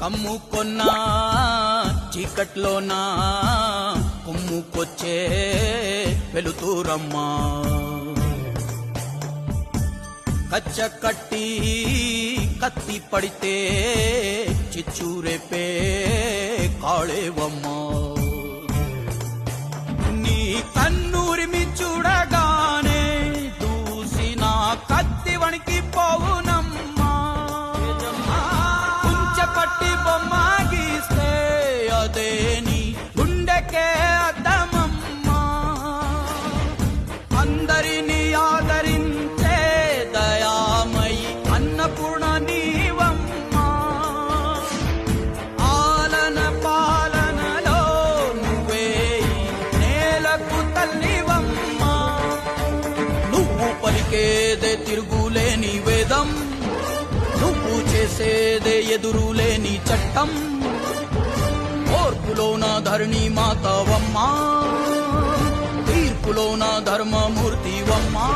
కమ్ముకొన్నా చీకట్లోనా కుమ్ముకొచ్చే వెలుతురమ్మా కచ్చ కట్టి కత్తి పడితే చిచ్చూరేపే కాళేవమ్మా నీ కన్నూరిమి చూడగానే దూసిన కత్తి వణికి పోవునమ్మా కుంచెపట్టి బొమ్మ గీస్తే అదే నీ గుండెకే అద్దమమ్మా అందరినీ ఆదరించే దయామయి అన్నపూర్ణ నీవమ్మా ఆలన పాలనలో నువ్వే నేలకు తల్లివమ్మా నువ్వు పలికేదే తిరుగులేని వేదం నువ్వు చేసేదే ఎదురులేని చట్టం ఓర్పులోన ధరణి మాతవమ్మా తీర్పులోన ధర్మమూర్తివమ్మా